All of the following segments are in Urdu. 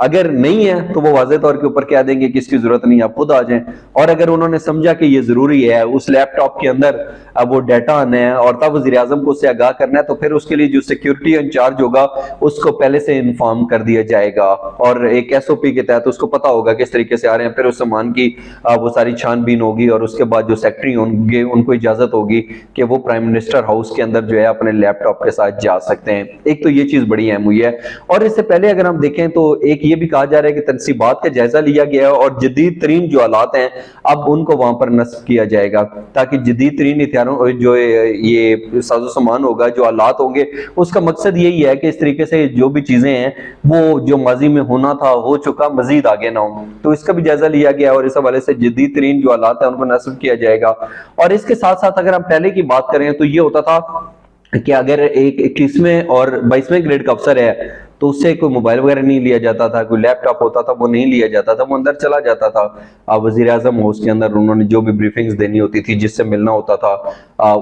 اگر نہیں ہے تو وہ واضح طور کے اوپر کہہ دیں گے کہ اس کی ضرورت نہیں، آپ خود آ جائیں۔ اور اگر انہوں نے سمجھا کہ یہ ضروری ہے، اس لیپ ٹاپ کے اندر اب وہ ڈیٹا آنا ہے اور تب وزیر اعظم کو اس سے آگاہ کرنا ہے، تو پھر اس کے لیے جو سیکیورٹی انچارج ہوگا اس کو پہلے سے انفارم کر دیا جائے گا، اور ایک ایس او پی کے تحت اس کو پتا ہوگا کس طریقے سے آ رہے ہیں۔ پھر اس سامان کی وہ ساری چھان بین ہوگی، اور اس کے بعد جو سیکٹری ہوں گے ان کو اجازت ہوگی کہ وہ پرائم منسٹر ہاؤس کے اندر جو ہے اپنے لیپ ٹاپ کے ساتھ جا سکتے ہیں۔ ایک تو یہ چیز بڑی اہم ہوئی ہے، اور اس سے پہلے اگر ہم دیکھیں تو ایک یہ بھی کہا جا رہا ہے کہ تنصیبات کا جائزہ لیا گیا ہے، اور جدید ترین جو آلات ہیں اب ان کو وہاں پر نصب کیا جائے گا، تاکہ جدید ترین ہتھیاروں جو یہ ساز و سامان ہوگا، جو آلات ہوں گے، اس کا مقصد یہی ہے کہ اس طریقے سے جو بھی چیزیں ہیں وہ جو ماضی میں ہونا تھا ہو چکا، مزید آگے نہ ہو، تو اس کا بھی جائزہ لیا گیا، اور اس حوالے سے جدید ترین جو آلات ہیں ان کو نصب کیا جائے گا۔ اور اس کے ساتھ ساتھ اگر ہم پہلے کی بات کریں تو یہ ہوتا تھا کہ اگر ایک 21ویں اور 22ویں گریڈ کا افسر ہے تو اس سے کوئی موبائل وغیرہ نہیں لیا جاتا تھا، کوئی لیپ ٹاپ ہوتا تھا وہ نہیں لیا جاتا تھا، وہ اندر چلا جاتا تھا وزیر اعظم ہاؤس کے اندر، انہوں نے جو بھی بریفنگز دینی ہوتی تھی، جس سے ملنا ہوتا تھا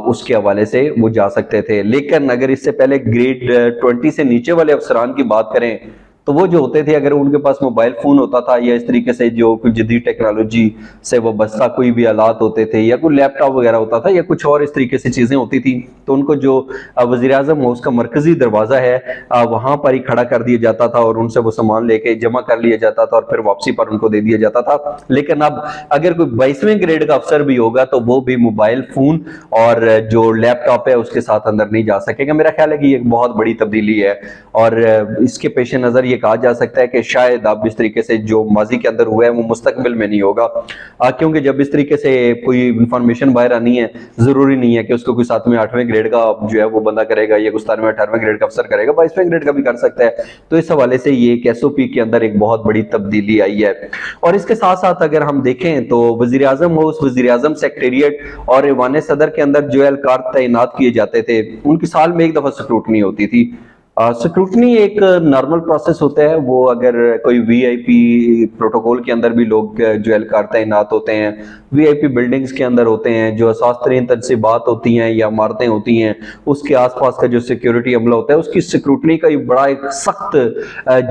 اس کے حوالے سے وہ جا سکتے تھے۔ لیکن اگر اس سے پہلے گریڈ 20 سے نیچے والے افسران کی بات کریں تو وہ جو ہوتے تھے، اگر ان کے پاس موبائل فون ہوتا تھا یا اس طریقے سے جو کوئی جدید ٹیکنالوجی سے وابستہ کوئی بھی آلات ہوتے تھے، یا کوئی لیپ ٹاپ وغیرہ ہوتا تھا، یا کچھ اور اس طریقے سے چیزیں ہوتی تھی، تو ان کو جو وزیر اعظم ہاؤس کا مرکزی دروازہ ہے وہاں پر ہی کھڑا کر دیا جاتا تھا، اور ان سے وہ سامان لے کے جمع کر لیا جاتا تھا، اور پھر واپسی پر ان کو دے دیا جاتا تھا۔ لیکن اب اگر کوئی 22ویں گریڈ کا افسر بھی ہوگا تو وہ بھی موبائل فون اور جو لیپ ٹاپ ہے اس کے ساتھ اندر نہیں جا سکے گا۔ میرا خیال ہے کہ یہ ایک بہت بڑی تبدیلی ہے، اور اس کے پیش نظر یہ کہا جا سکتا ہے کہ شاید اب اس طریقے سے جو ماضی کے اندر ہوا ہے وہ مستقبل میں نہیں ہوگا، کیونکہ جب اس طریقے سے کوئی انفارمیشن باہر آنی ہے، ضروری نہیں ہے کہ اس کو کوئی 7ویں 8ویں گریڈ کا جو ہے وہ بندہ کرے گا، یا کوئی 17ویں 18ویں گریڈ کا افسر کرے گا، 22ویں گریڈ کا بھی کر سکتا ہے۔ تو اس حوالے سے یہ ایک ایس او پی کے اندر ایک بہت بڑی تبدیلی آئی ہے۔ اور اس کے ساتھ ساتھ اگر ہم دیکھیں تو وزیر اعظم ہاؤس، وزیر اعظم سیکریٹریٹ اور ایوان صدر کے اندر جو اہلکار تعینات کیے جاتے تھے، ان کی سال میں ایک دفعہ سکروٹنی ہوتی تھی۔ سکروٹنی ایک نارمل پروسیس ہوتا ہے، وہ اگر کوئی وی آئی پی پروٹوکول کے اندر بھی لوگ جو اہلکار تعینات ہوتے ہیں، وی آئی پی بلڈنگز کے اندر ہوتے ہیں، جو اساس ترین تنصیبات ہوتی ہیں یا عمارتیں ہوتی ہیں، اس کے آس پاس کا جو سیکیورٹی عملہ ہوتا ہے، اس کی سکروٹنی کا بڑا ایک سخت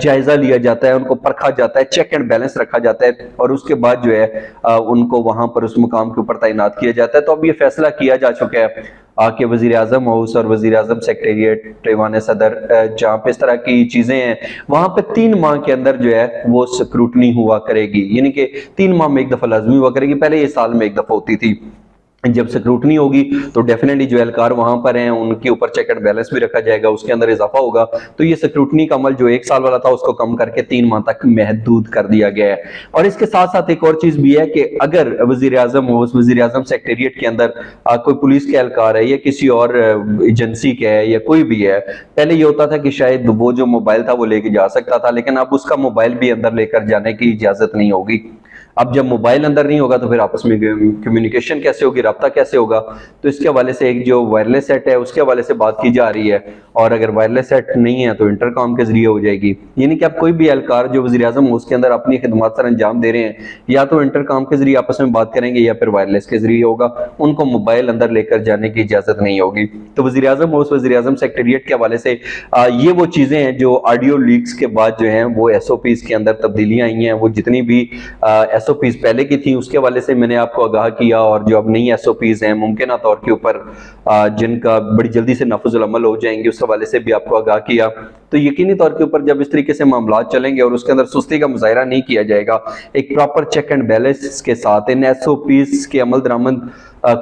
جائزہ لیا جاتا ہے، ان کو پرکھا جاتا ہے، چیک اینڈ بیلنس رکھا جاتا ہے، اور اس کے بعد جو ہے ان کو وہاں پر اس مقام کے اوپر تعینات کیا جاتا ہے۔ تو اب یہ فیصلہ کیا جا چکا ہے کہ وزیر اعظم ہاؤس اور وزیر اعظم سیکریٹریٹ، ایوان صدر، جہاں پہ اس طرح کی چیزیں ہیں وہاں پہ 3 ماہ کے اندر جو ہے وہ سکروٹنی ہوا کرے گی، یعنی کہ 3 ماہ میں ایک دفعہ لازمی ہوا کرے گی۔ پہلے یہ سال میں ایک دفعہ ہوتی تھی۔ جب سکروٹنی ہوگی تو ڈیفینیٹلی جو اہلکار وہاں پر ہیں ان کے اوپر چیک اینڈ بیلنس بھی رکھا جائے گا، اس کے اندر اضافہ ہوگا، تو یہ سکروٹنی کا عمل جو 1 سال والا تھا اس کو کم کر کے 3 ماہ تک محدود کر دیا گیا ہے۔ اور اس کے ساتھ ساتھ ایک اور چیز بھی ہے کہ اگر وزیر اعظم ہاؤس، وزیر اعظم سیکریٹریٹ کے اندر کوئی پولیس کے اہلکار ہے یا کسی اور ایجنسی کے ہے یا کوئی بھی ہے، پہلے یہ ہوتا تھا کہ شاید وہ جو موبائل تھا وہ لے کے جا سکتا تھا، لیکن اب اس کا موبائل بھی اندر لے کر جانے کی اجازت نہیں ہوگی۔ اب جب موبائل اندر نہیں ہوگا تو پھر آپس میں کمیونیکیشن کیسے ہوگی، رابطہ کیسے ہوگا؟ تو اس کے حوالے سے ایک جو وائرلیس سیٹ ہے اس کے حوالے سے بات کی جا رہی ہے، اور اگر وائرلیس سیٹ نہیں ہے تو انٹر کام کے ذریعے ہو جائے گی، یعنی کہ اب کوئی بھی اہلکار جو وزیر اعظم اس کے اندر اپنی خدمات سر انجام دے رہے ہیں یا تو انٹر کام کے ذریعے آپس میں بات کریں گے یا پھر وائرلیس کے ذریعے ہوگا، ان کو موبائل اندر لے کر جانے کی اجازت نہیں ہوگی۔ تو وزیر اعظم ہاؤس، وزیر اعظم سیکریٹریٹ کے حوالے سے یہ وہ چیزیں ہیں جو آڈیو لیکس کے بعد جو ہیں وہ ایس او پیز کے اندر تبدیلیاں آئی ہیں۔ وہ جتنی بھی ایس او پیز پہلے کی اس کے حوالے سے میں نے آپ کو آگاہ کیا، اور جو اب نئی ایس او پیز ہیں ممکنہ طور کے اوپر جن کا بڑی جلدی سے نافذ العمل ہو جائیں گے، اس حوالے سے بھی آپ کو آگاہ کیا۔ تو یقینی طور کے اوپر جب اس طریقے سے معاملات چلیں گے اور اس کے اندر سستی کا مظاہرہ نہیں کیا جائے گا، ایک پراپر چیک اینڈ بیلنس کے ساتھ ان ایس او پیز کے عمل درآمد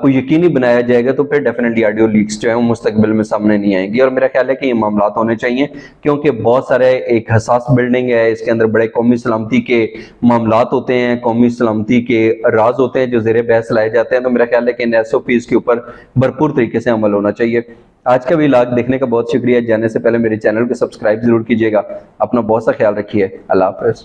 کو یقینی بنایا جائے گا، تو پھر ڈیفینیٹلی آڈیو لیکس جو ہیں وہ مستقبل میں سامنے نہیں آئیں گی۔ اور میرا خیال ہے کہ یہ معاملات ہونے چاہیے، کیونکہ بہت سارے ایک حساس بلڈنگ ہے، اس کے اندر بڑے قومی سلامتی کے معاملات ہوتے ہیں، قومی سلامتی کے راز ہوتے ہیں جو زیر بحث لائے جاتے ہیں۔ تو میرا خیال ہے کہ ان ایس او پیز کے اوپر بھرپور طریقے سے عمل ہونا چاہیے۔ آج کا ویلاگ دیکھنے کا بہت شکریہ۔ جانے سے پہلے میرے چینل کو سبسکرائب ضرور کیجیے گا۔ اپنا بہت سا خیال رکھیے۔ اللہ حافظ۔